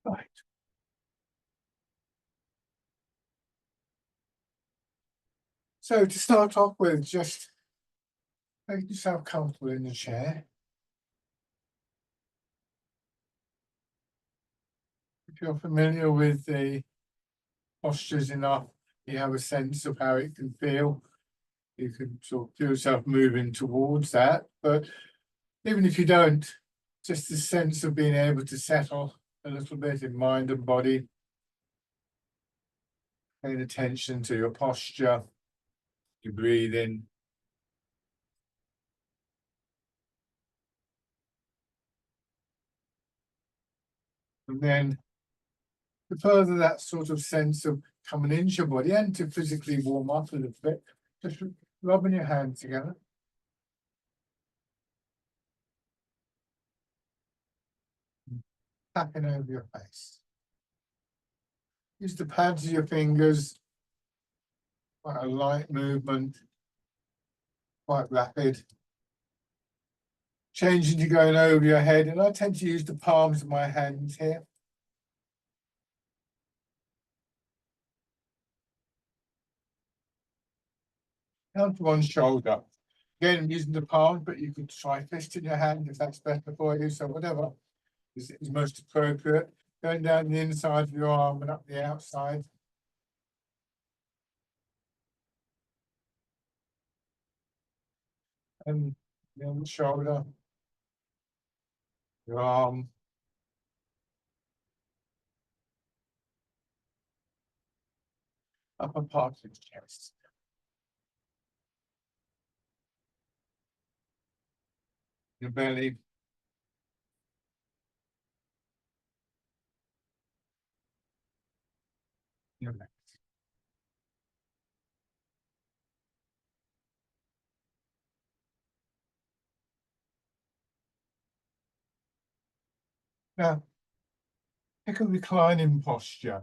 Right. So to start off with, just make yourself comfortable in the chair. If you're familiar with the postures enough, you have a sense of how it can feel. You can sort of feel yourself moving towards that. But even if you don't, just the sense of being able to settle a little bit in mind and body, paying attention to your posture, your breathing. And then to further that sort of sense of coming into your body and to physically warm up a little bit, just rubbing your hands together. Tapping over your face. Use the pads of your fingers, quite a light movement, quite rapid. Changing to going over your head, and I tend to use the palms of my hands here. Down to one shoulder. Again, I'm using the palm, but you could try fisting your hand if that's better for you. So whatever is most appropriate. Going down the inside of your arm and up the outside. And the other shoulder, your arm, upper part of the chest. Your belly. Your legs. Now, pick a reclining posture.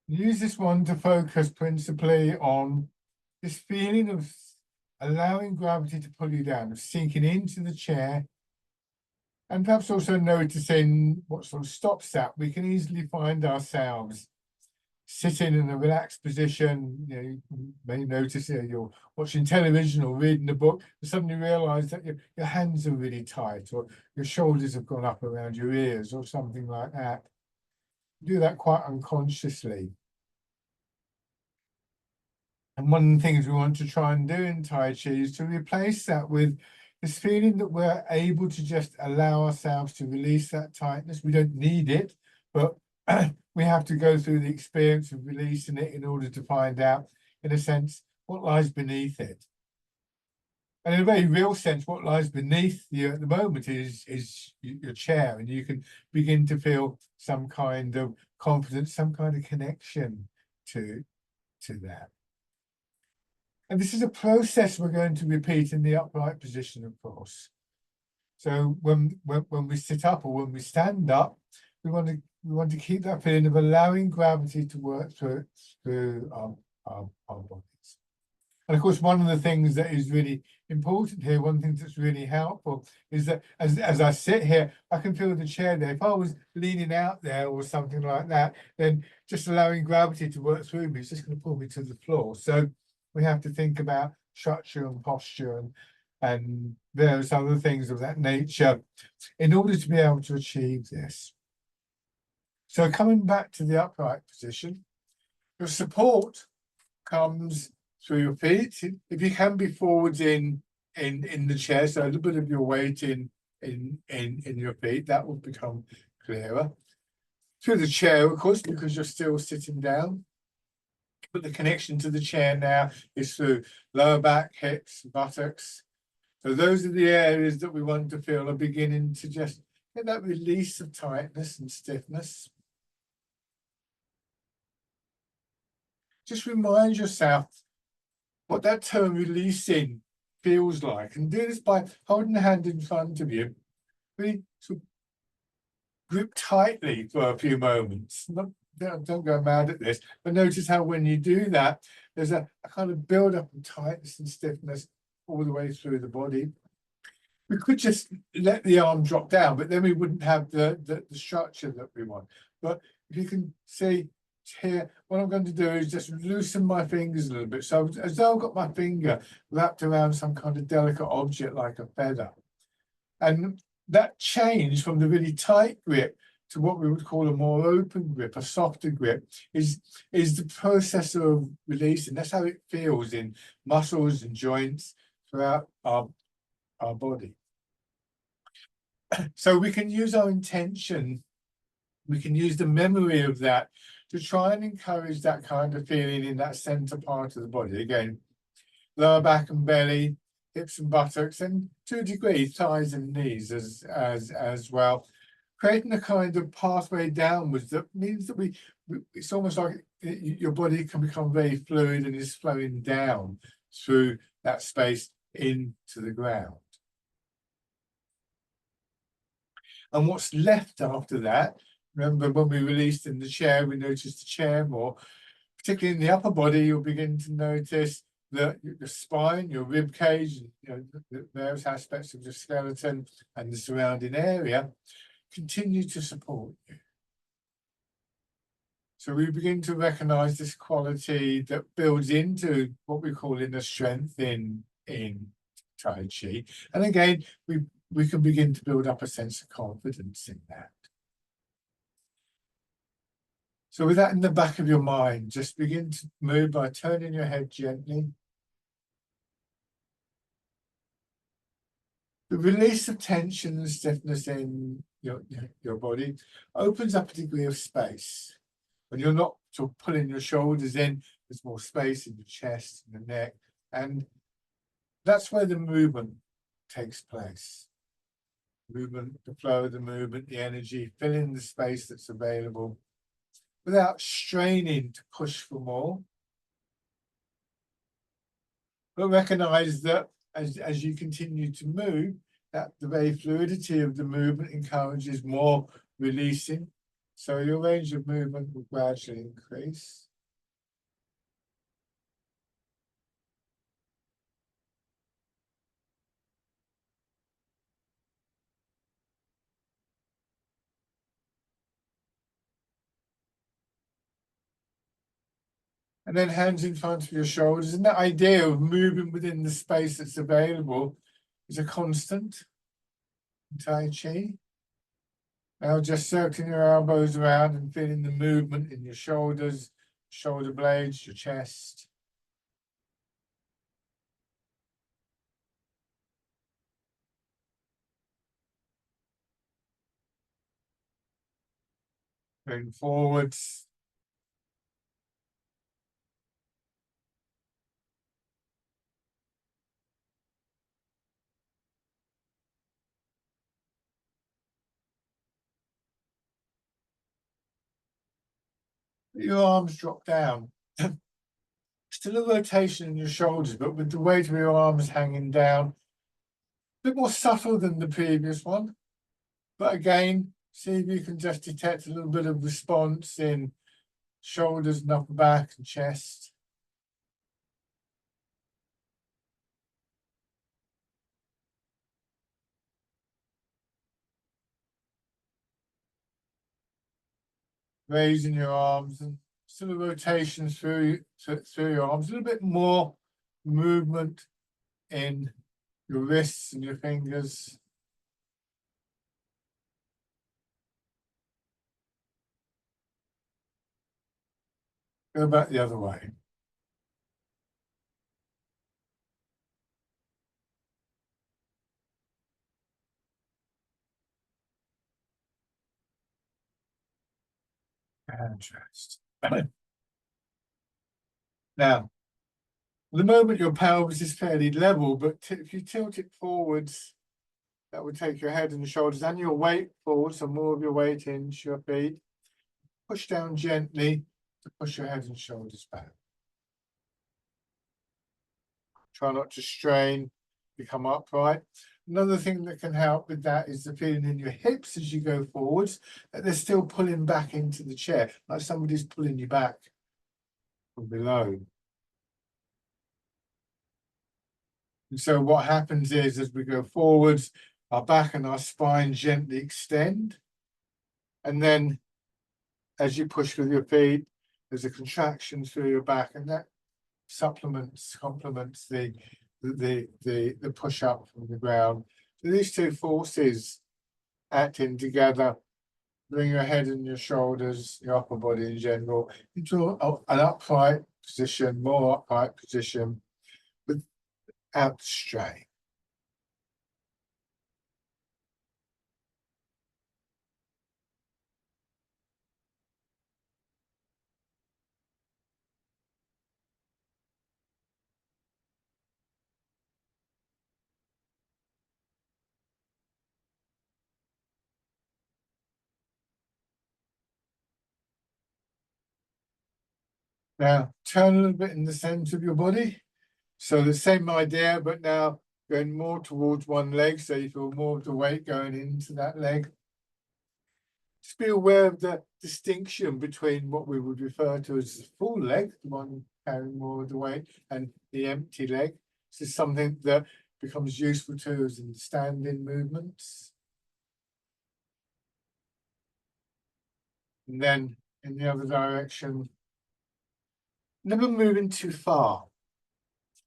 Use this one to focus principally on this feeling of allowing gravity to pull you down, of sinking into the chair, and perhaps also noticing what sort of stops that. We can easily find ourselves sitting in a relaxed position. You may notice you're watching television or reading a book, and suddenly realize that your hands are really tight, or your shoulders have gone up around your ears, or something like that. Do that quite unconsciously. And one of the things we want to try and do in Tai Chi is to replace that with this feeling that we're able to just allow ourselves to release that tightness. We don't need it, but we have to go through the experience of releasing it in order to find out, in a sense, what lies beneath it. And in a very real sense, what lies beneath you at the moment is your chair, and you can begin to feel some kind of confidence, some kind of connection to that. And this is a process we're going to repeat in the upright position, of course. So when we sit up or when we stand up, we want to keep that feeling of allowing gravity to work through our bodies. And of course, one of the things that is really important here, one thing that's really helpful, is that as I sit here, I can feel the chair there. If I was leaning out there or something like that, then just allowing gravity to work through me is just going to pull me to the floor. So we have to think about structure and posture and various other things of that nature in order to be able to achieve this. So coming back to the upright position, your support comes through your feet. If you can be forwards in the chair, so a little bit of your weight in your feet, that will become clearer. Through the chair, of course, because you're still sitting down. But the connection to the chair now is through lower back, hips, buttocks. So those are the areas that we want to feel are beginning to just get that release of tightness and stiffness. Just remind yourself what that term releasing feels like, and do this by holding the hand in front of you. Really sort of grip tightly for a few moments. Don't go mad at this, but notice how when you do that, there's a kind of build up of tightness and stiffness all the way through the body. we could just let the arm drop down, but then we wouldn't have the structure that we want. But if you can see here, what I'm going to do is just loosen my fingers a little bit. So as though I've got my finger wrapped around some kind of delicate object like a feather. And that change from the really tight grip to what we would call a more open grip, a softer grip, is the process of releasing. That's how it feels in muscles and joints throughout our body. So we can use our intention, we can use the memory of that to try and encourage that kind of feeling in that center part of the body. Again, lower back and belly, hips and buttocks, and to a degree, thighs and knees as well. Creating a kind of pathway downwards that means that it's almost like your body can become very fluid and is flowing down through that space into the ground. And what's left after that, remember when we released in the chair, we noticed the chair more, particularly in the upper body, you'll begin to notice your spine, your rib cage, the various aspects of the skeleton and the surrounding area continue to support you. So we begin to recognize this quality that builds into what we call inner strength in Tai Chi. And again, we can begin to build up a sense of confidence in that. So with that in the back of your mind, just begin to move by turning your head gently. The release of tension and stiffness in your body opens up a degree of space. When you're not sort of pulling your shoulders in, there's more space in your chest and the neck. And that's where the movement takes place. Movement, the flow of the movement, the energy, filling the space that's available without straining to push for more. But recognize that as you continue to move, that the very fluidity of the movement encourages more releasing. So your range of movement will gradually increase. And then hands in front of your shoulders. And that idea of moving within the space that's available is a constant in Tai Chi. Now just circling your elbows around and feeling the movement in your shoulders, shoulder blades, your chest. Going forwards. Your arms drop down. Still a rotation in your shoulders, but with the weight of your arms hanging down, a bit more subtle than the previous one. But again, see if you can just detect a little bit of response in shoulders and upper back and chest. Raising your arms and still a rotation through your arms, a little bit more movement in your wrists and your fingers. Go back the other way. And chest. Now, at the moment your pelvis is fairly level, but if you tilt it forwards, that would take your head and shoulders and your weight forward, so more of your weight into your feet. Push down gently to push your head and shoulders back. Try not to strain, become upright. Another thing that can help with that is the feeling in your hips as you go forwards, that they're still pulling back into the chair, like somebody's pulling you back from below. And so what happens is, as we go forwards, our back and our spine gently extend. And then as you push with your feet, there's a contraction through your back, and that complements the push up from the ground. So these two forces acting together bring your head and your shoulders, your upper body in general, into an upright position, more upright position, without strain. Now, turn a little bit in the center of your body. So the same idea, but now going more towards one leg, so you feel more of the weight going into that leg. Just be aware of the distinction between what we would refer to as the full leg, the one carrying more of the weight, and the empty leg. This is something that becomes useful to us in standing movements. And then in the other direction, never moving too far.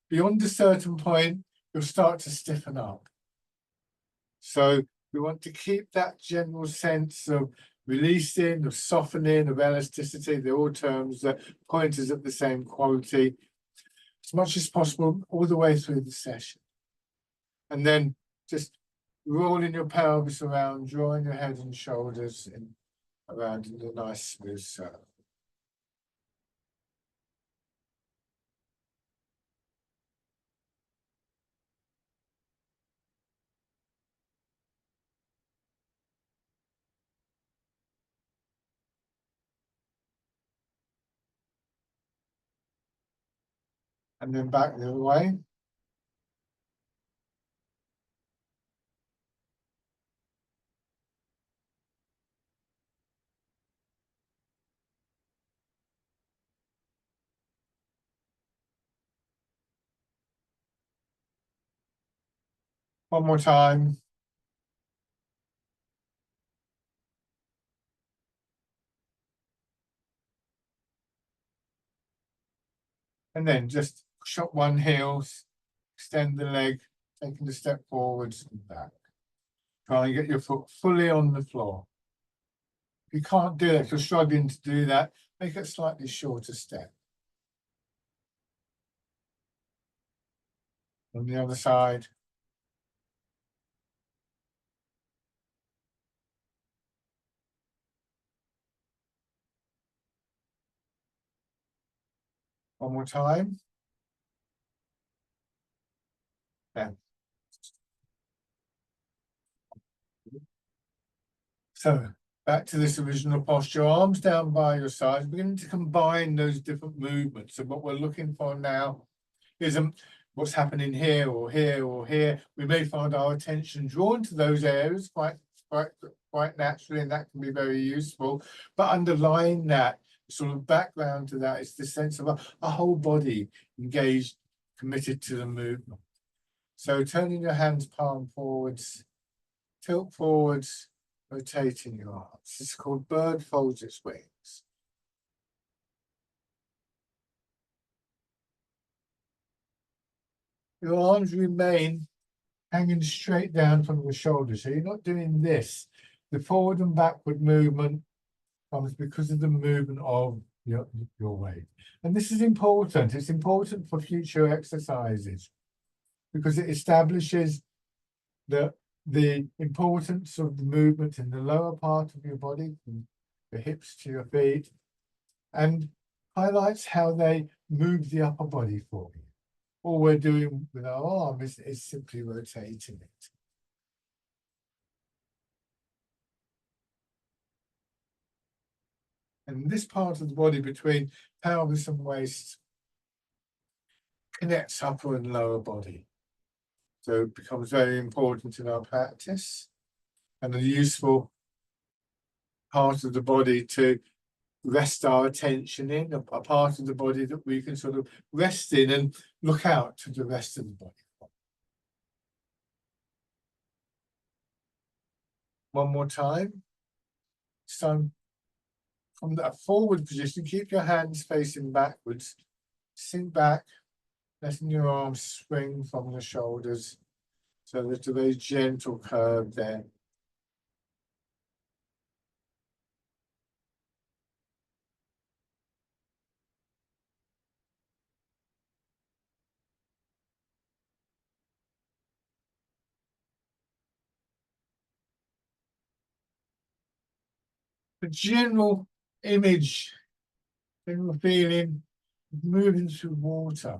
Beyond a certain point, you'll start to stiffen up. So we want to keep that general sense of releasing, of softening, of elasticity. They're all terms that point us at the same quality as much as possible all the way through the session. And then just rolling your pelvis around, drawing your head and shoulders around in a nice smooth circle. And then back the other way. One more time. And then just push up one heel, extend the leg, taking a step forwards and back. Try and get your foot fully on the floor. If you can't do that, if you're struggling to do that, make it a slightly shorter step. On the other side. One more time. Yeah. So back to this original posture, arms down by your sides, beginning to combine those different movements. So what we're looking for now is what's happening here or here or here. We may find our attention drawn to those areas quite naturally, and that can be very useful. But underlying that, sort of background to that, is the sense of a whole body engaged, committed to the movement. So turning your hands palm forwards, tilt forwards, rotating your arms. It's called bird folds its wings. Your arms remain hanging straight down from the shoulders. So you're not doing this. The forward and backward movement comes because of the movement of your weight. And this is important. It's important for future exercises because it establishes the importance of the movement in the lower part of your body, from the hips to your feet, and highlights how they move the upper body for you. All we're doing with our arm is simply rotating it. And this part of the body between pelvis and waist connects upper and lower body. So it becomes very important in our practice and a useful part of the body to rest our attention in, a part of the body that we can sort of rest in and look out to the rest of the body. One more time. So from that forward position, keep your hands facing backwards. Sink back, letting your arms swing from the shoulders. So there's a very gentle curve there. The general image, general feeling, moving through water.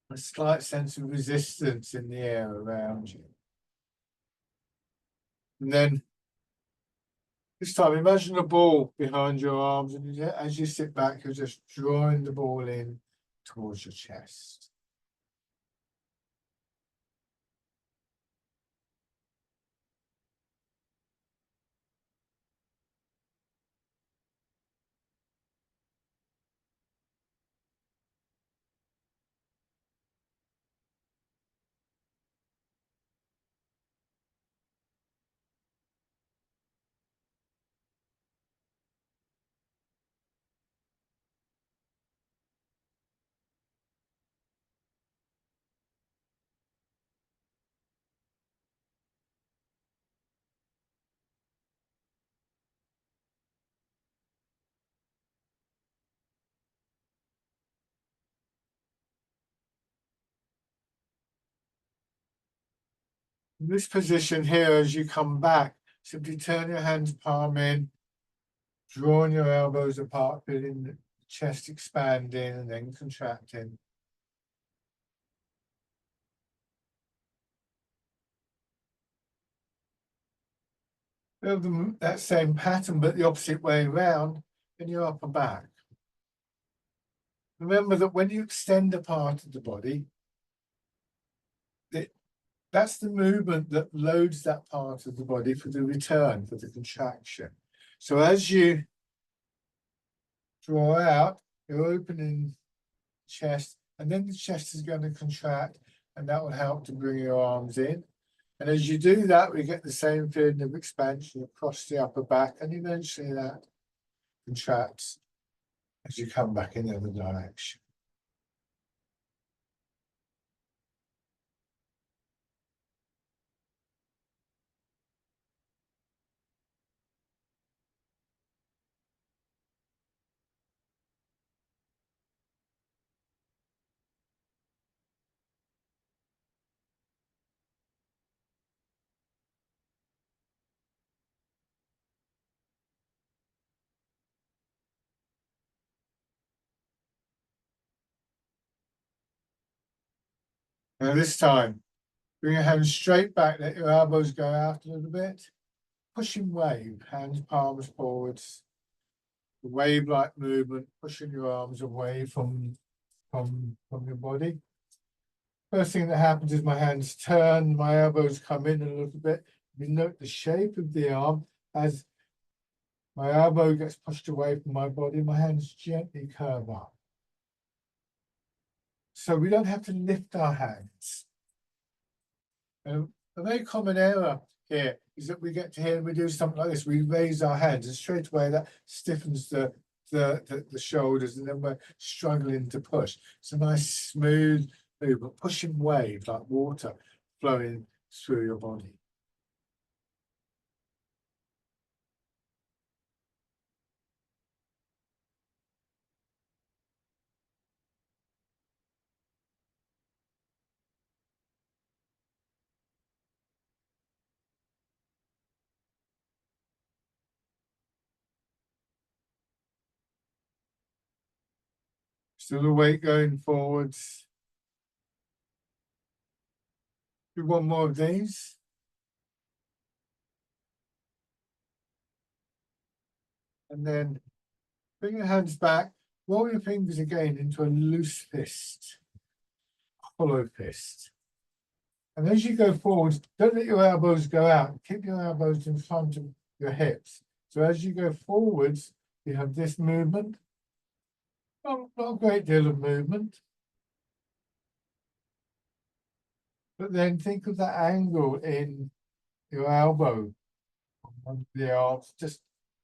A slight sense of resistance in the air around you. And then this time, imagine a ball behind your arms, and as you sit back, you're just drawing the ball in towards your chest. In this position here, as you come back, simply turn your hands palm in, drawing your elbows apart, feeling the chest expanding and then contracting. Feel that same pattern, but the opposite way around in your upper back. Remember that when you extend a part of the body, that's the movement that loads that part of the body for the return, for the contraction. So as you draw out, you're opening the chest, and then the chest is going to contract, and that will help to bring your arms in. And as you do that, we get the same feeling of expansion across the upper back, and eventually that contracts as you come back in the other direction. Now this time, bring your hands straight back, let your elbows go out a little bit. Pushing wave, hands palms forwards. The wave-like movement, pushing your arms away from your body. First thing that happens is my hands turn, my elbows come in a little bit. You note the shape of the arm as my elbow gets pushed away from my body, my hands gently curve up. So we don't have to lift our hands. A very common error here is that we get to here and we do something like this. We raise our hands and straight away that stiffens the shoulders, and then we're struggling to push. It's a nice smooth movement, pushing wave like water flowing through your body. Still the weight going forwards. Do one more of these. And then bring your hands back, roll your fingers again into a loose fist, hollow fist. And as you go forwards, don't let your elbows go out. Keep your elbows in front of your hips. So as you go forwards, you have this movement. Not a great deal of movement. But then think of that angle in your elbow on the arms. Just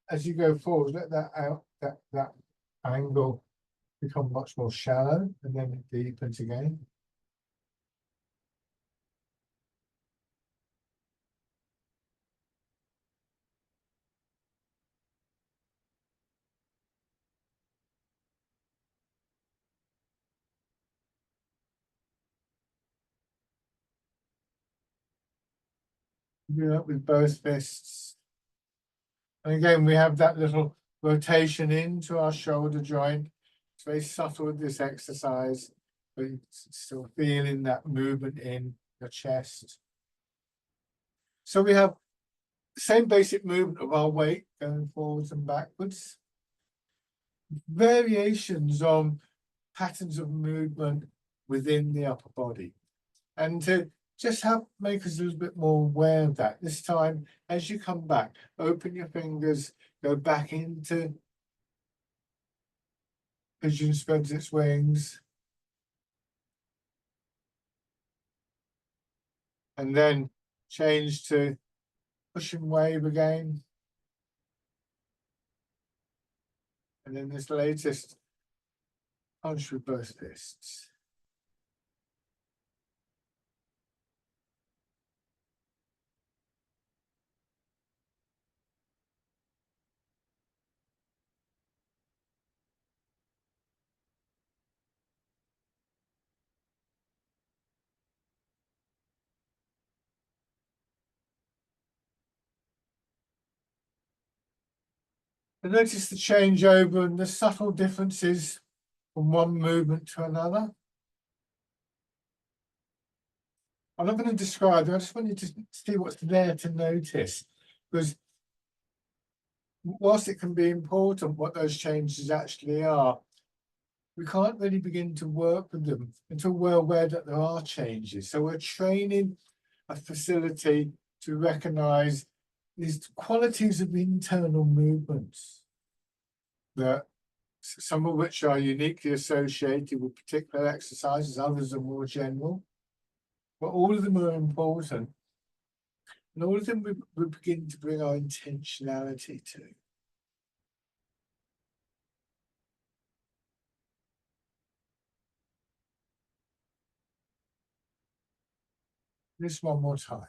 as you go forward, let that out that angle become much more shallow, and then it deepens again. Do that with both fists. And again, we have that little rotation into our shoulder joint. It's very subtle with this exercise, but you're still feeling that movement in your chest. So we have the same basic movement of our weight going forwards and backwards. Variations on patterns of movement within the upper body. And to just help make us a little bit more aware of that, this time, as you come back, open your fingers, go back into pigeon spreads its wings. And then change to push and wave again. And then this latest punch with both fists. And notice the changeover and the subtle differences from one movement to another. I'm not going to describe it, I just want you to see what's there to notice. Because whilst it can be important what those changes actually are, we can't really begin to work with them until we're aware that there are changes. So we're training a facility to recognize these qualities of internal movements, that some of which are uniquely associated with particular exercises, others are more general, but all of them are important. And all of them we begin to bring our intentionality to. This one more time.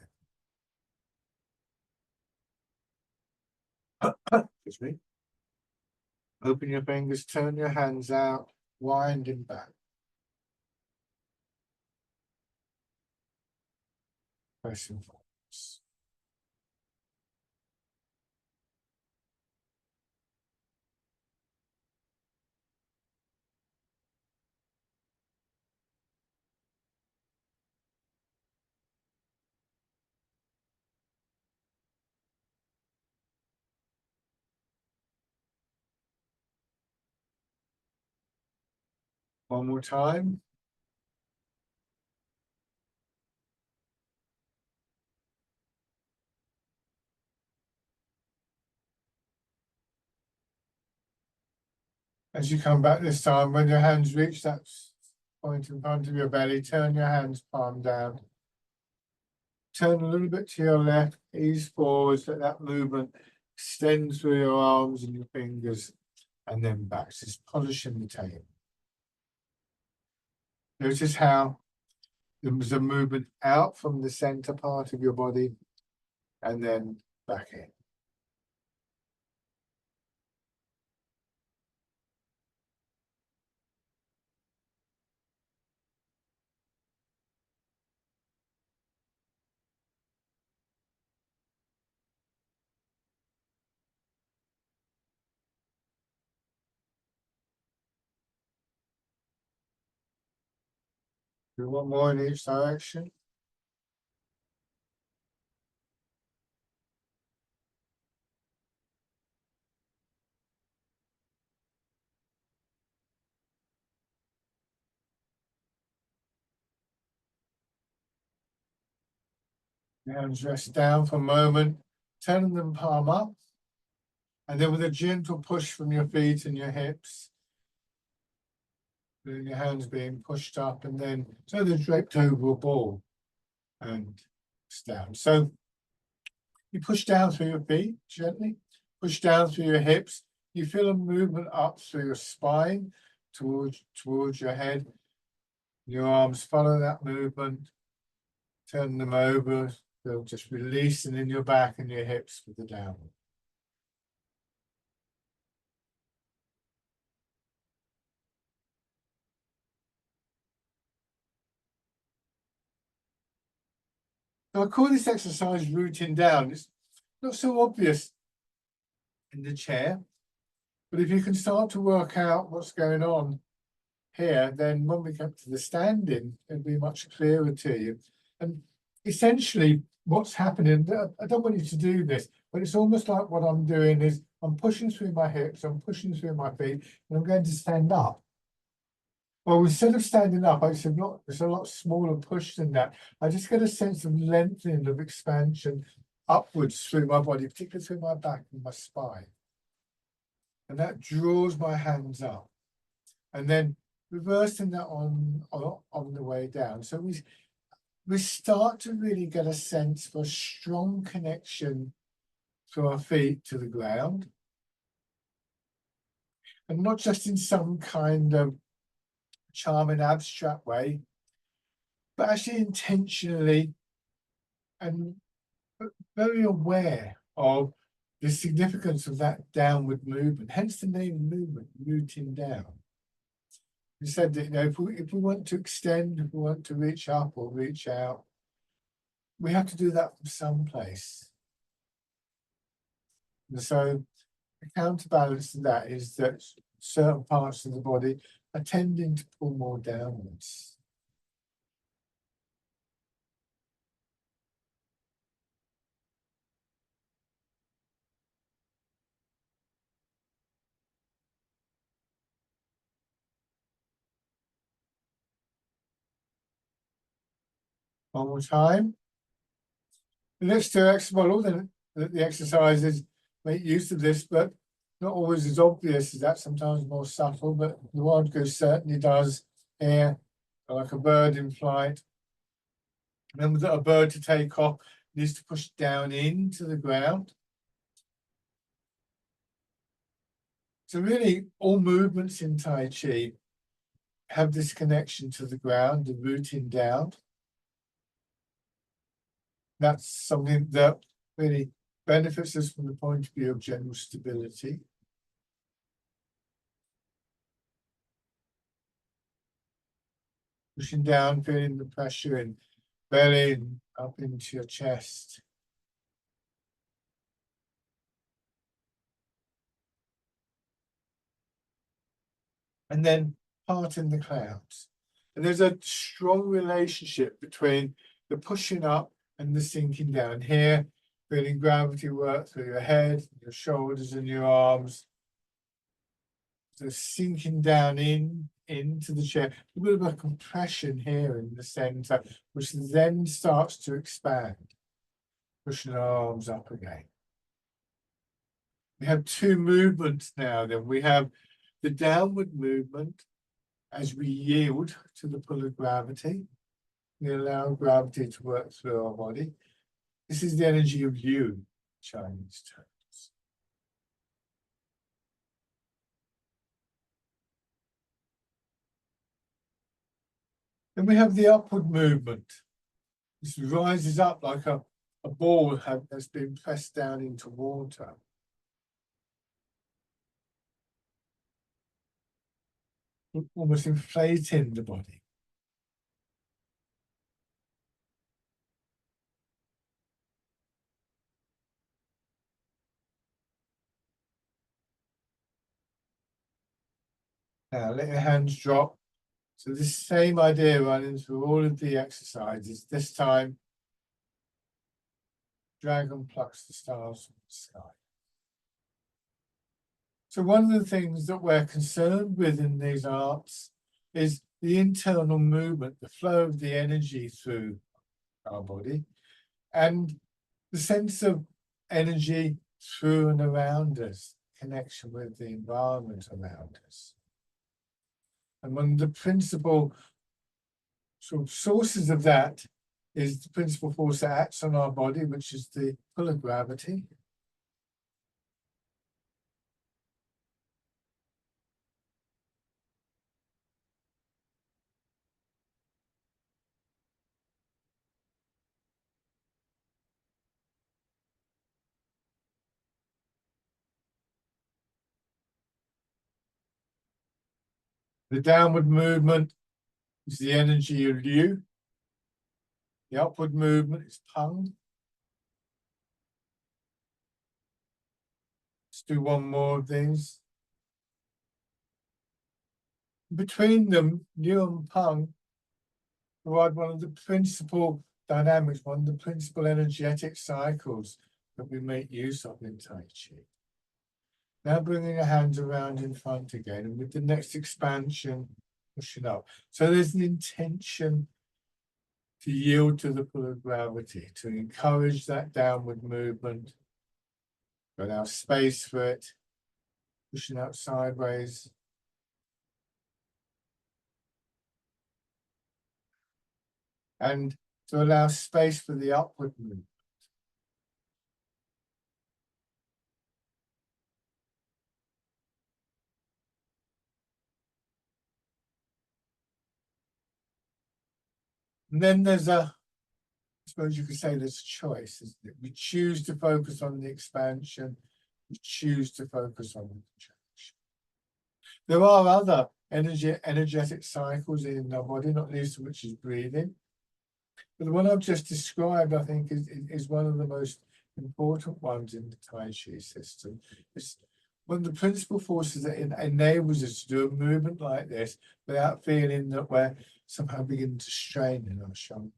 Excuse me. Open your fingers, turn your hands out, winding back. Pressing forwards. One more time. As you come back this time, when your hands reach that point in front of your belly, turn your hands palm down. Turn a little bit to your left, ease forwards, let that movement extend through your arms and your fingers, and then back, just polishing the tail. Notice how there's a movement out from the center part of your body and then back in. Do one more in each direction. Hands rest down for a moment, turn them palm up, and then with a gentle push from your feet and your hips, your hands being pushed up, and then so they're draped over a ball. and down. So you push down through your feet gently, push down through your hips. You feel a movement up through your spine towards your head. Your arms follow that movement. Turn them over. They'll just releasing in your back and your hips with the downward. So I call this exercise rooting down. It's not so obvious in the chair, but if you can start to work out what's going on here, then when we come to the standing, it'll be much clearer to you. And essentially, what's happening, I don't want you to do this, but it's almost like what I'm doing is I'm pushing through my hips, I'm pushing through my feet, and I'm going to stand up. Well, instead of standing up, it's a lot smaller push than that. I just get a sense of lengthening, of expansion upwards through my body, particularly through my back and my spine. And that draws my hands up. And then reversing that on the way down. So we start to really get a sense for a strong connection through our feet to the ground. And not just in some kind of charming abstract way, but actually intentionally and very aware of the significance of that downward movement, hence the name movement, rooting down. We said that, you know, if we want to extend, if we want to reach up or reach out, we have to do that from someplace. And so the counterbalance to that is that certain parts of the body are tending to pull more downwards. One more time. Let's do all the exercises make use of this, but not always as obvious as that, sometimes more subtle, but the wild goose certainly does here, like a bird in flight. Remember that a bird to take off needs to push down into the ground. So really all movements in Tai Chi have this connection to the ground, the rooting down. That's something that really benefits us from the point of view of general stability. Pushing down, feeling the pressure in belly and up into your chest. And then parting the clouds. And there's a strong relationship between the pushing up and the sinking down. Here, feeling gravity work through your head, your shoulders and your arms. So sinking down into the chair, a bit of a compression here in the center, which then starts to expand, pushing our arms up again. We have two movements now. Then we have the downward movement as we yield to the pull of gravity. We allow gravity to work through our body. This is the energy of you, Chinese terms. Then we have the upward movement. This rises up like a ball that's been pressed down into water. Almost inflating the body. Now let your hands drop. So this same idea running through all of the exercises. This time, dragon plucks the stars from the sky. So one of the things that we're concerned with in these arts is the internal movement, the flow of the energy through our body, and the sense of energy through and around us, connection with the environment around us. And one of the principal sort of sources of that is the principal force that acts on our body, which is the pull of gravity. The downward movement is the energy of Liu. The upward movement is Peng. Let's do one more of these. Between them, Liu and Peng provide one of the principal dynamics, one of the principal energetic cycles that we make use of in Tai Chi. Now bringing your hands around in front again, and with the next expansion, pushing up. So there's an intention to yield to the pull of gravity, to encourage that downward movement, allow space for it, pushing out sideways. And to allow space for the upward movement. And then there's I suppose you could say there's a choice, isn't it? We choose to focus on the expansion, we choose to focus on the contraction. There are other energetic cycles in our body, not least of which is breathing. But the one I've just described, I think, is one of the most important ones in the Tai Chi system. It's one of the principal forces that enables us to do a movement like this without feeling that we're somehow beginning to strain in our shoulders.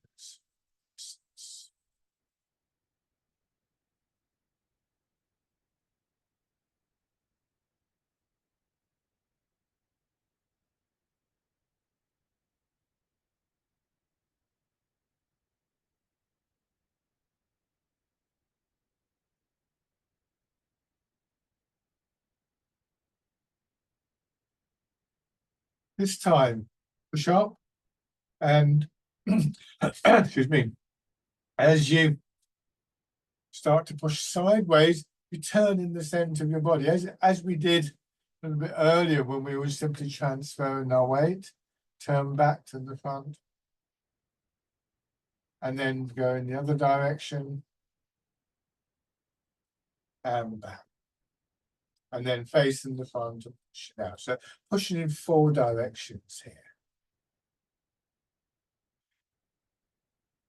This time, push up and excuse me, as you start to push sideways, you turn in the center of your body, as we did a little bit earlier when we were simply transferring our weight. Turn back to the front, and then go in the other direction, and back. And then facing the front and push it out. So pushing in 4 directions here.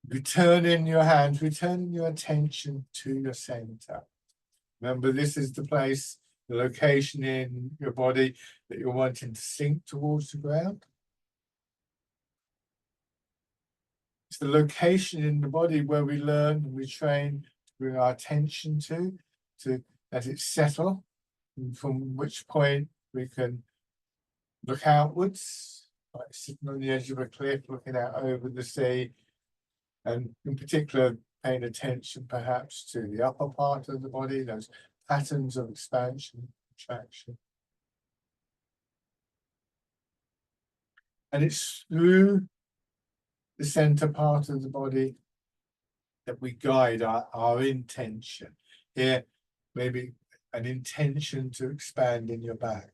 Returning your hands, returning your attention to your center. Remember, this is the place, the location in your body that you're wanting to sink towards the ground. It's the location in the body where we learn and we train to bring our attention to let it settle, and from which point we can look outwards, like sitting on the edge of a cliff, looking out over the sea, and in particular, paying attention perhaps to the upper part of the body, those patterns of expansion, contraction. And it's through the center part of the body that we guide our intention. Here, maybe an intention to expand in your back.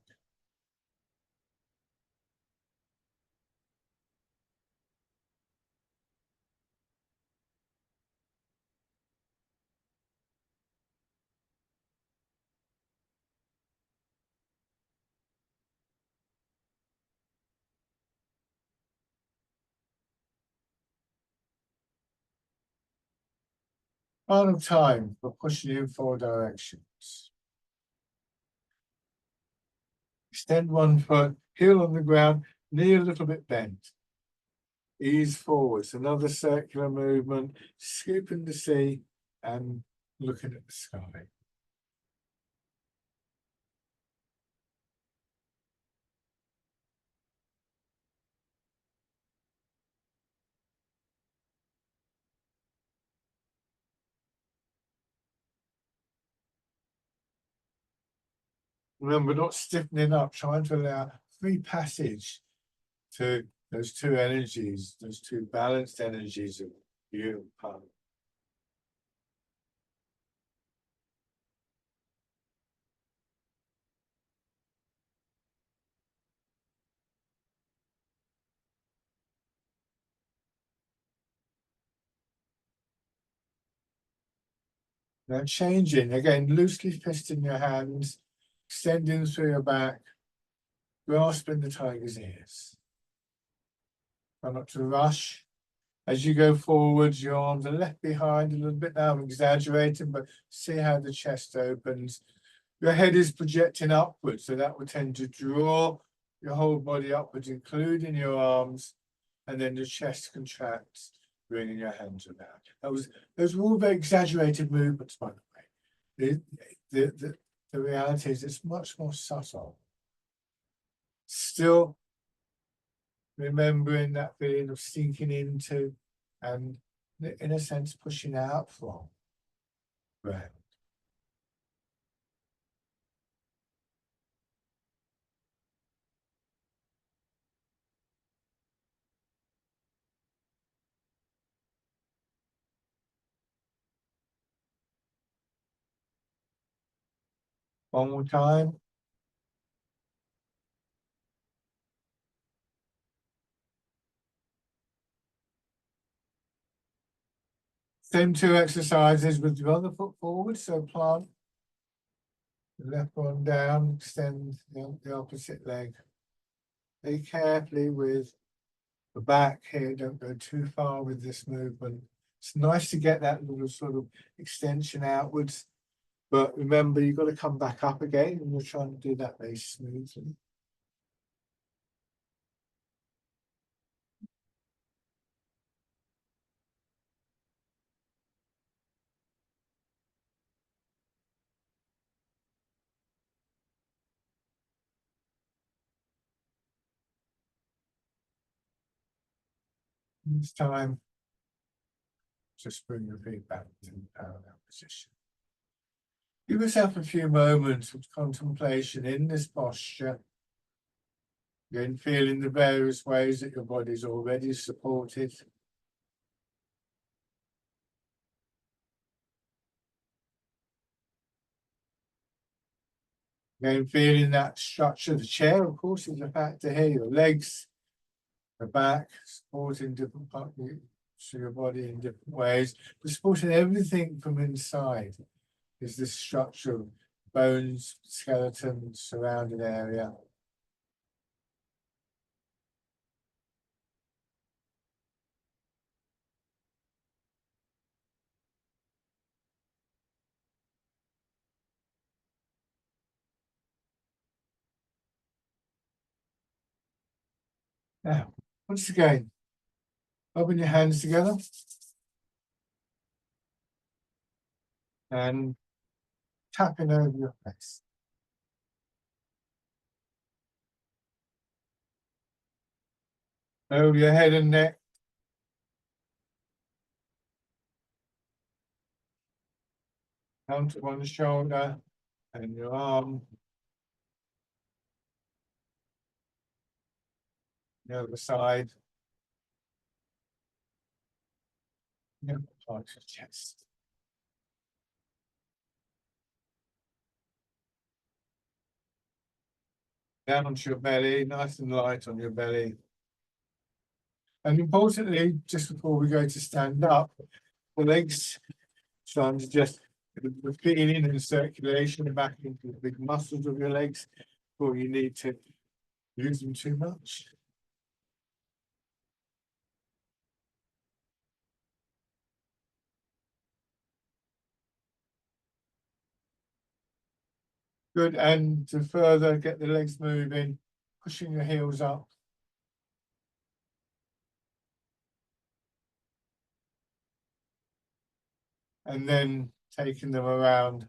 Final time for pushing in 4 directions. Extend one foot, heel on the ground, knee a little bit bent. Ease forwards, another circular movement, scooping the sea and looking at the sky. Remember, not stiffening up, trying to allow free passage to those 2 energies, those 2 balanced energies of Beautiful. Now changing again, loosely fisting your hands, extending through your back, grasping the tiger's ears. Try not to rush. As you go forwards, your arms are left behind a little bit now. I'm exaggerating, but see how the chest opens. Your head is projecting upwards, so that will tend to draw your whole body upwards, including your arms, and then the chest contracts, bringing your hands around. Those were all very exaggerated movements, by the way. The reality is it's much more subtle. Still remembering that feeling of sinking into and, in a sense, pushing out from ground. One more time. Same two exercises with the other foot forward. So plant the left one down, extend the opposite leg. Be carefully with the back here. Don't go too far with this movement. It's nice to get that little sort of extension outwards, but remember you've got to come back up again, and we're trying to do that very smoothly. This time, just bring your feet back to the parallel position. Give yourself a few moments of contemplation in this posture. Again, feeling the various ways that your body's already supported. Again, feeling that structure. The chair, of course, is a factor here. Your legs, the back, supporting different parts of your body in different ways, but supporting everything from inside is this structure of bones, skeleton, surrounding area. Now, once again, open your hands together and tapping over your face. Over your head and neck. Down to one shoulder and your arm. The other side. The other part of your chest. Down onto your belly, nice and light on your belly. And importantly, just before we go to stand up, the legs, trying to just the feeling and circulation back into the big muscles of your legs before you need to use them too much. Good, and to further get the legs moving, pushing your heels up. And then taking them around,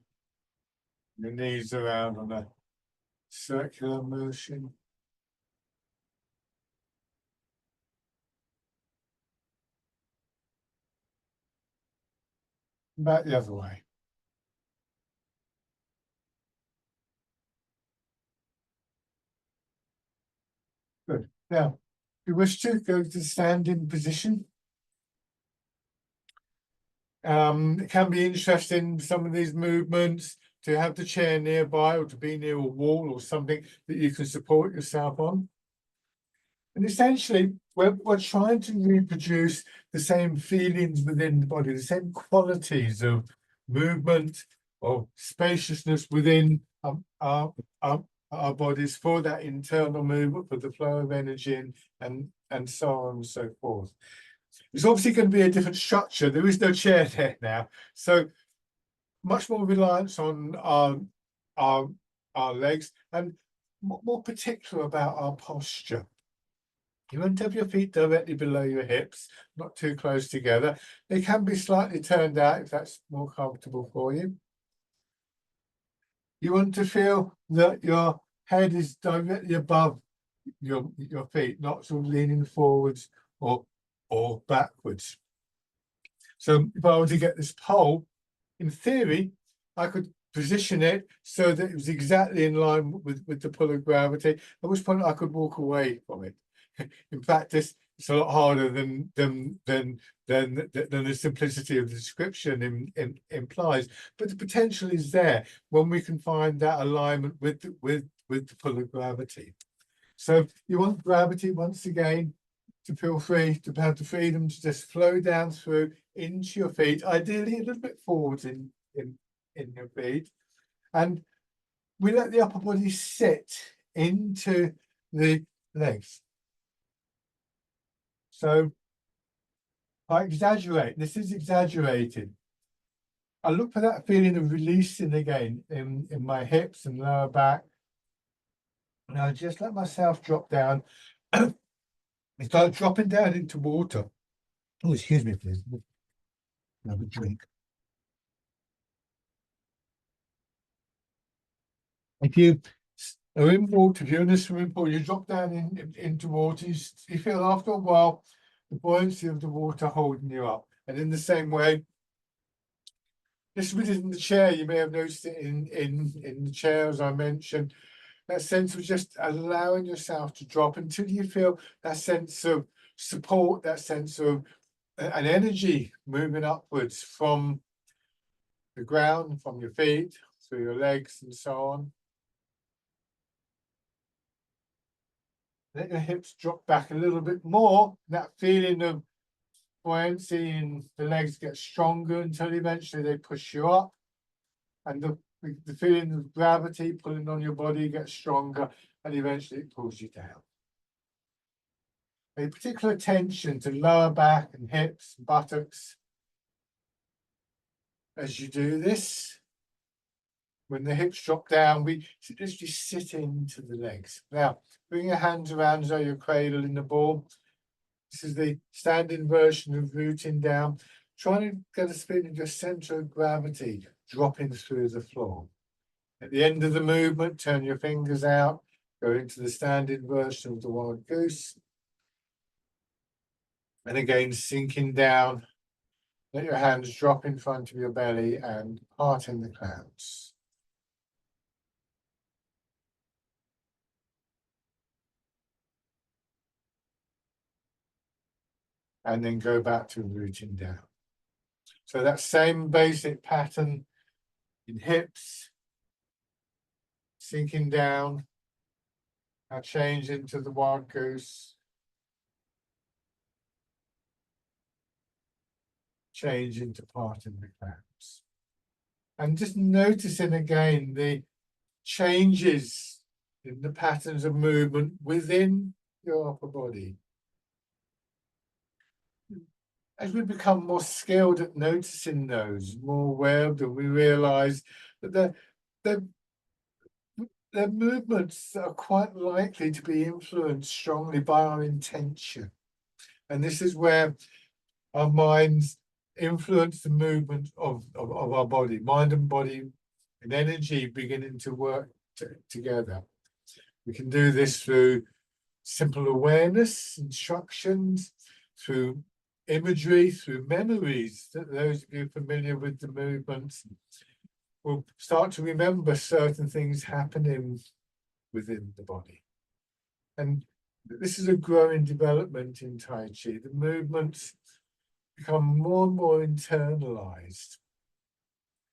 your knees around on a circular motion. Back the other way. Good. Now, if you wish to go to standing position, It can be interesting, some of these movements, to have the chair nearby or to be near a wall or something that you can support yourself on. And essentially, we're trying to reproduce the same feelings within the body, the same qualities of movement or spaciousness within our bodies for that internal movement, for the flow of energy and so on and so forth. There's obviously going to be a different structure. There is no chair there now. So much more reliance on our legs, and more particular about our posture. You want to have your feet directly below your hips, not too close together. They can be slightly turned out if that's more comfortable for you. You want to feel that your head is directly above your feet, not sort of leaning forwards or backwards. So if I were to get this pole, in theory, I could position it so that it was exactly in line with the pull of gravity, at which point I could walk away from it. In practice, it's a lot harder than the simplicity of the description implies. But the potential is there when we can find that alignment with the pull of gravity. So you want gravity once again to feel free, to have the freedom to just flow down through into your feet, ideally a little bit forwards in your feet. And we let the upper body sit into the legs. So I exaggerate, this is exaggerated. I look for that feeling of releasing again in my hips and lower back. And I just let myself drop down. It's like dropping down into water. Oh, excuse me, please. Have a drink. If you are in water, if you're in a swimming pool, you drop down into water, you feel after a while the buoyancy of the water holding you up. And in the same way, this within the chair, you may have noticed it in the chair, as I mentioned, that sense of just allowing yourself to drop until you feel that sense of support, that sense of an energy moving upwards from the ground, from your feet, through your legs and so on. Let your hips drop back a little bit more. That feeling of buoyancy in the legs gets stronger until eventually they push you up. And the feeling of gravity pulling on your body gets stronger and eventually it pulls you down. Pay particular attention to lower back and hips, and buttocks. As you do this, when the hips drop down, we literally sit into the legs. Now, bring your hands around as though you're cradling the ball. This is the standing version of rooting down. Trying to get a feeling of your center of gravity dropping through the floor. At the end of the movement, turn your fingers out, go into the standing version of the wild goose. And again, sinking down, let your hands drop in front of your belly and part in the clouds. And then go back to rooting down. So that same basic pattern in hips, sinking down, now change into the wild goose, change into parting the clouds. And just noticing again the changes in the patterns of movement within your upper body. As we become more skilled at noticing those, more aware of them, we realize that they're movements that are quite likely to be influenced strongly by our intention. And this is where our minds influence the movement of our body, mind and body and energy beginning to work together. We can do this through simple awareness, instructions, through imagery, through memories. That those of you familiar with the movements will start to remember certain things happening within the body. And this is a growing development in Tai Chi. The movements become more and more internalized.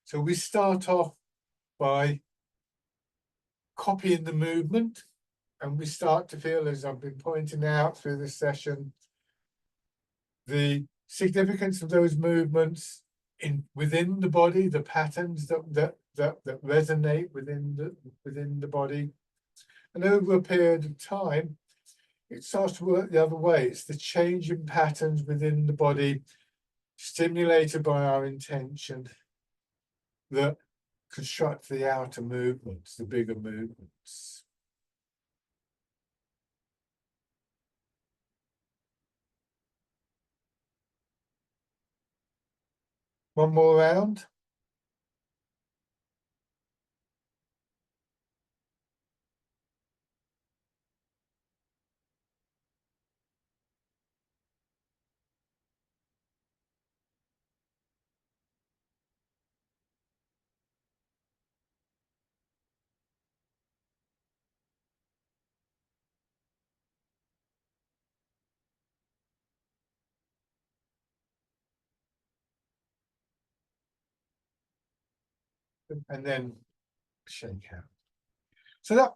So we start off by copying the movement, and we start to feel, as I've been pointing out through this session, the significance of those movements within the body, the patterns that resonate within the body. And over a period of time, it starts to work the other way. It's the change in patterns within the body, stimulated by our intention, that construct the outer movements, the bigger movements. One more round. And then shake out. So that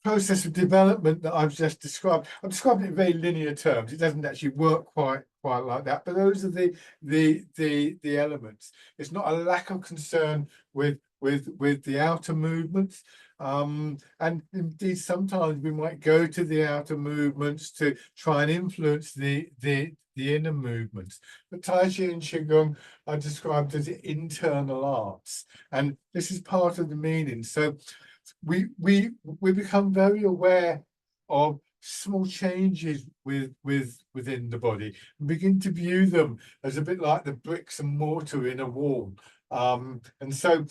process of development that I've just described, I'm describing it in very linear terms. It doesn't actually work quite like that, but those are the elements. It's not a lack of concern with the outer movements. And indeed, sometimes we might go to the outer movements to try and influence the inner movements. But Tai Chi and Qigong are described as internal arts, and this is part of the meaning. So we become very aware of small changes within the body and begin to view them as a bit like the bricks and mortar in a wall. And so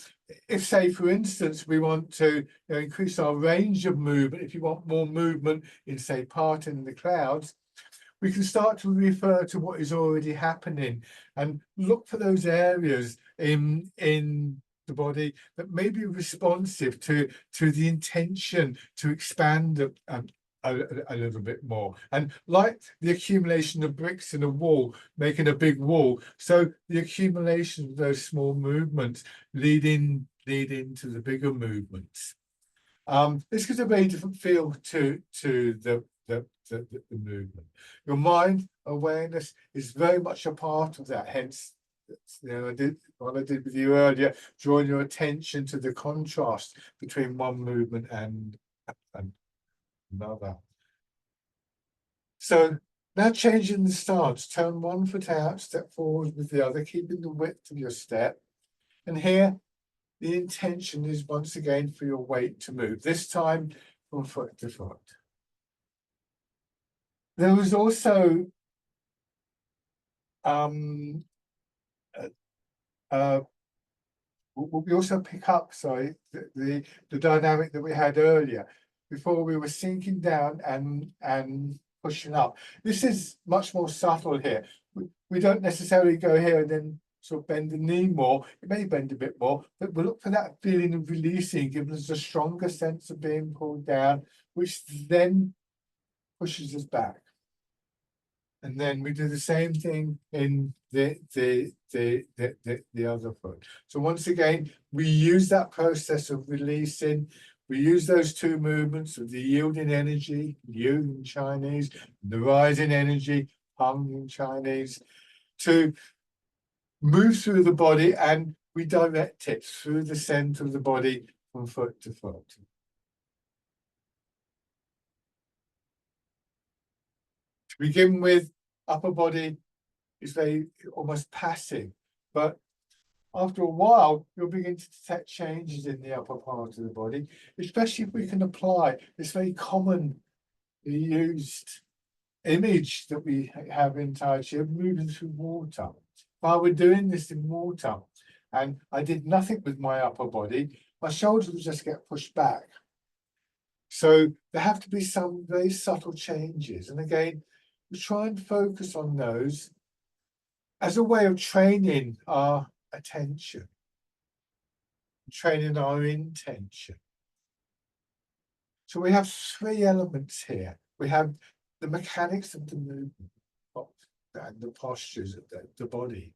if, say, for instance, we want to increase our range of movement, if you want more movement in, say, parting the clouds, we can start to refer to what is already happening and look for those areas in the body that may be responsive to the intention to expand a little bit more. And like the accumulation of bricks in a wall, making a big wall, so the accumulation of those small movements lead into the bigger movements. This gives a very different feel to the movement. Your mind awareness is very much a part of that. Hence, I did what I did with you earlier, drawing your attention to the contrast between one movement and another. So now changing the stance, turn one foot out, step forward with the other, keeping the width of your step. And here, the intention is once again for your weight to move, this time from foot to foot. There was also we also pick up, sorry, the dynamic that we had earlier. Before we were sinking down and pushing up. This is much more subtle here. We don't necessarily go here and then sort of bend the knee more. It may bend a bit more, but we'll look for that feeling of releasing, giving us a stronger sense of being pulled down, which then pushes us back. And then we do the same thing in the other foot. So once again, we use that process of releasing. We use those two movements of the yielding energy, Yu in Chinese, the rising energy, Hung in Chinese, to move through the body, and we direct it through the center of the body from foot to foot. To begin with, upper body is very almost passive, but after a while, you'll begin to detect changes in the upper part of the body, especially if we can apply this very common used image that we have in Tai Chi of moving through water. While we're doing this in water, and I did nothing with my upper body, my shoulders would just get pushed back. So there have to be some very subtle changes. And again, we try and focus on those as a way of training our attention, training our intention. So we have three elements here. We have the mechanics of the movement, and the postures of the body.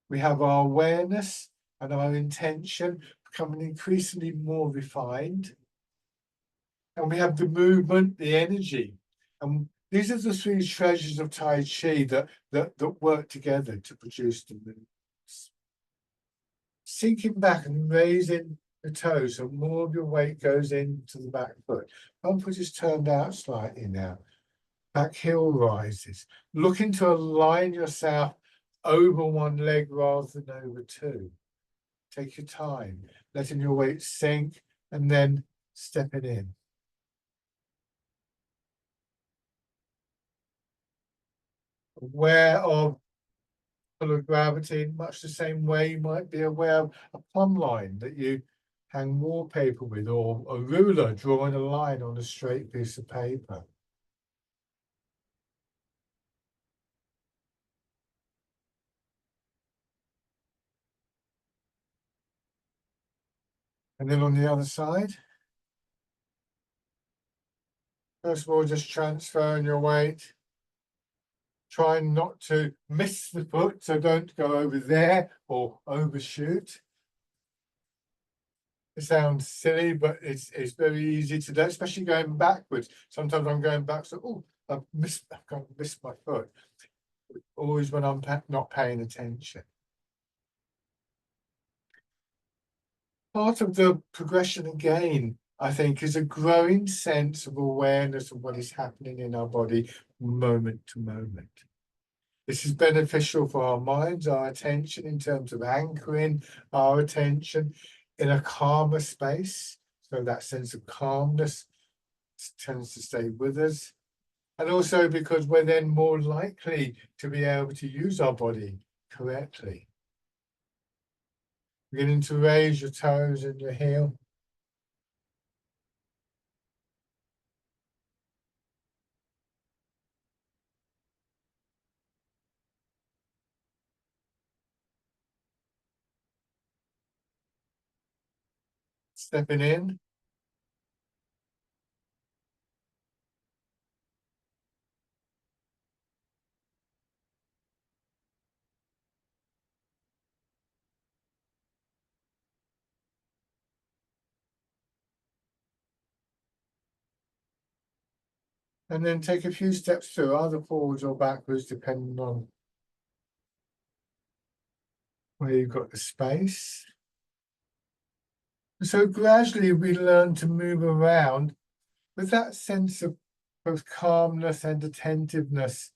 We have our awareness and our intention becoming increasingly more refined. And we have the movement, the energy. And these are the three treasures of Tai Chi that work together to produce the movements. Sinking back and raising the toes, so more of your weight goes into the back foot. Front foot is turned out slightly now. Back heel rises. Looking to align yourself over one leg rather than over two. Take your time, letting your weight sink and then stepping in. Aware of pull of gravity, much the same way you might be aware of a plumb line that you hang wallpaper with, or a ruler drawing a line on a straight piece of paper. And then on the other side, first of all, just transferring your weight. Trying not to miss the foot, so don't go over there or overshoot. It sounds silly, but it's very easy to do, especially going backwards. Sometimes I'm going back, so oh, I've missed my foot. Always when I'm not paying attention. Part of the progression again, I think, is a growing sense of awareness of what is happening in our body moment to moment. This is beneficial for our minds, our attention, in terms of anchoring our attention in a calmer space. So that sense of calmness tends to stay with us. And also because we're then more likely to be able to use our body correctly. Beginning to raise your toes and your heel. Stepping in. And then take a few steps through, either forwards or backwards, depending on where you've got the space. So gradually we learn to move around with that sense of both calmness and attentiveness,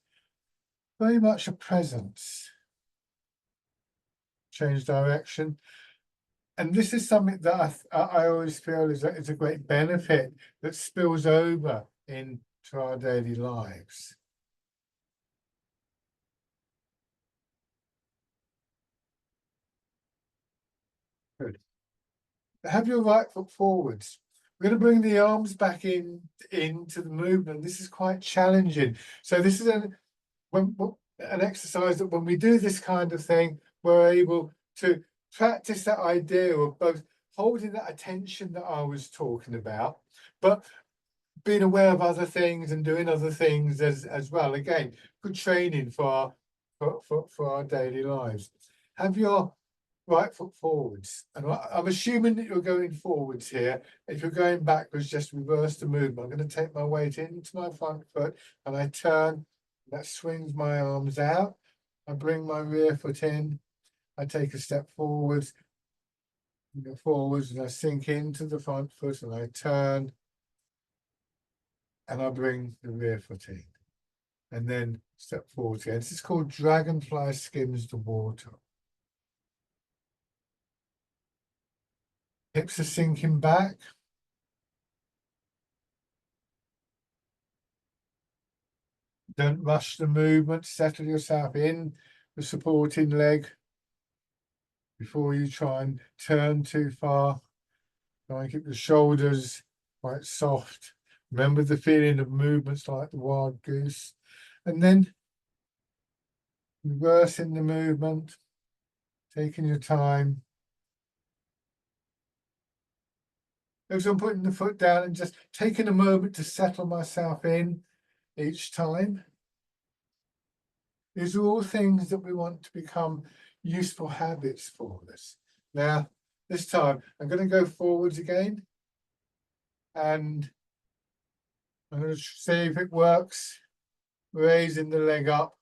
very much a presence. Change direction. And this is something that I always feel is a great benefit that spills over into our daily lives. Good. Have your right foot forwards. We're going to bring the arms back into the movement. This is quite challenging. So this is an exercise that when we do this kind of thing, we're able to practice that idea of both holding that attention that I was talking about, but being aware of other things and doing other things as well. Again, good training for our daily lives. Have your right foot forwards, and I'm assuming that you're going forwards here. If you're going backwards, just reverse the movement. I'm going to take my weight into my front foot and I turn. That swings my arms out. I bring my rear foot in. I take a step forwards, go forwards, and I sink into the front foot and I turn. And I bring the rear foot in. And then step forward again. This is called dragonfly skims the water. Hips are sinking back. Don't rush the movement. Settle yourself in the supporting leg before you try and turn too far. Try and keep the shoulders quite soft. Remember the feeling of movements like the wild goose. And then reversing the movement, taking your time. So I'm putting the foot down and just taking a moment to settle myself in each time. These are all things that we want to become useful habits for us. Now, this time I'm going to go forwards again, and I'm going to see if it works. Raising the leg up.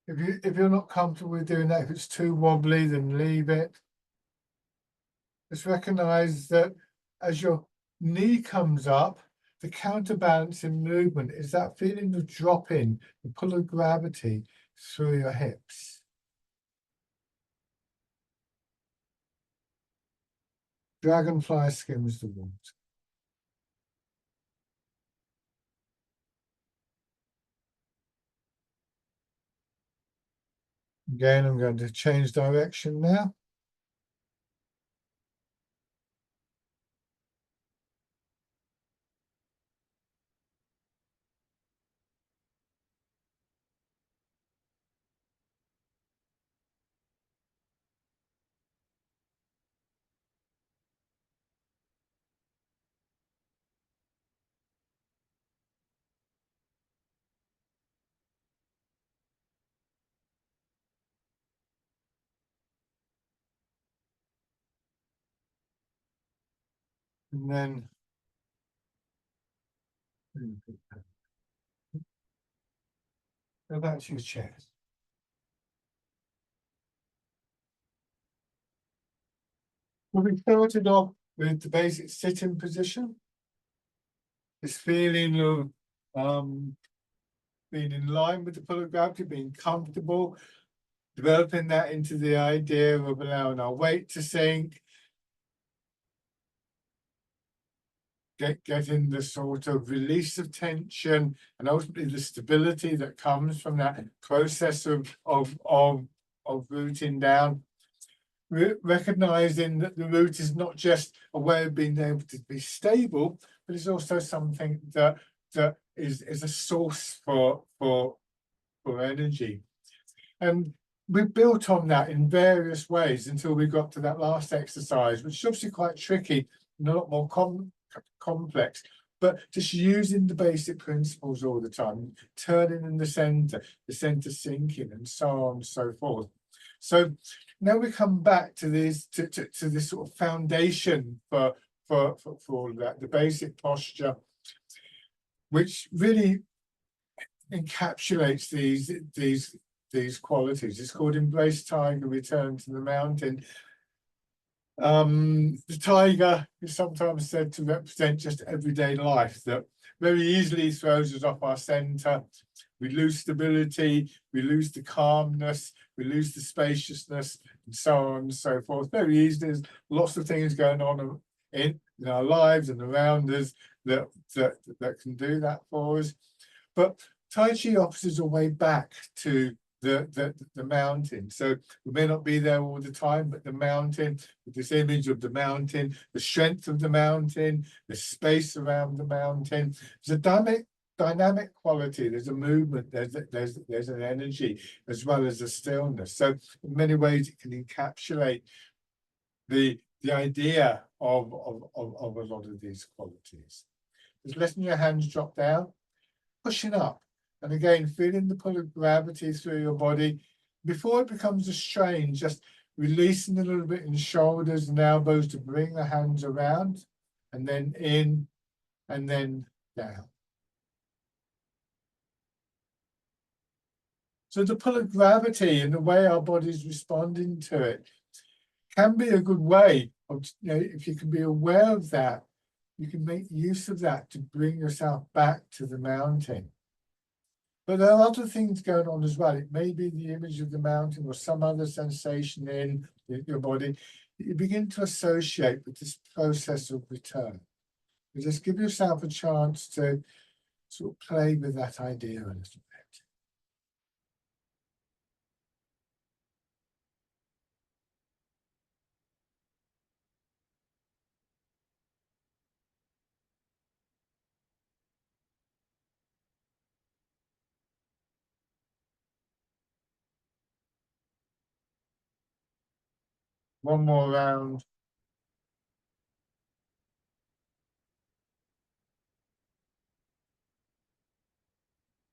If you're not comfortable with doing that, if it's too wobbly, then leave it. Just recognize that as your knee comes up, the counterbalancing movement is that feeling of dropping, the pull of gravity through your hips. Dragonfly skims the water. Again, I'm going to change direction now. And then go back to your chest. Well, we started off with the basic sitting position. This feeling of being in line with the pull of gravity, being comfortable, developing that into the idea of allowing our weight to sink, getting the sort of release of tension, and ultimately the stability that comes from that process of rooting down. Recognizing that the root is not just a way of being able to be stable, but it's also something that is a source for energy. And we built on that in various ways until we got to that last exercise, which is obviously quite tricky and a lot more complex. But just using the basic principles all the time, turning in the center sinking, and so on and so forth. So now we come back to this to this sort of foundation for all of that, the basic posture, which really encapsulates these qualities. It's called Embrace Tiger, Return to the Mountain. The tiger is sometimes said to represent just everyday life that very easily throws us off our center. We lose stability, we lose the calmness, we lose the spaciousness, and so on and so forth. Very easily, there's lots of things going on in our lives and around us that can do that for us. But Tai Chi offers a way back to the mountain. So we may not be there all the time, but the mountain, with this image of the mountain, the strength of the mountain, the space around the mountain. There's a dynamic quality, there's a movement, there's an energy, as well as a stillness. So in many ways it can encapsulate the idea of a lot of these qualities. Just letting your hands drop down, pushing up. And again, feeling the pull of gravity through your body. Before it becomes a strain, just releasing a little bit in shoulders and elbows to bring the hands around, and then in, and then down. So the pull of gravity and the way our body's responding to it can be a good way of, if you can be aware of that, you can make use of that to bring yourself back to the mountain. But there are other things going on as well. It may be the image of the mountain or some other sensation in your body that you begin to associate with this process of return. You just give yourself a chance to sort of play with that idea a little bit. One more round.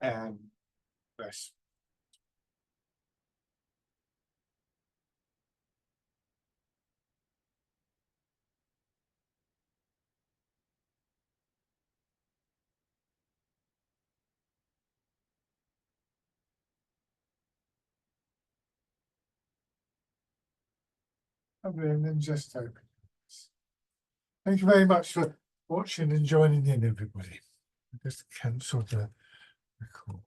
And rest. Lovely, and then just open. Thank you very much for watching and joining in, everybody. Just cancel the record.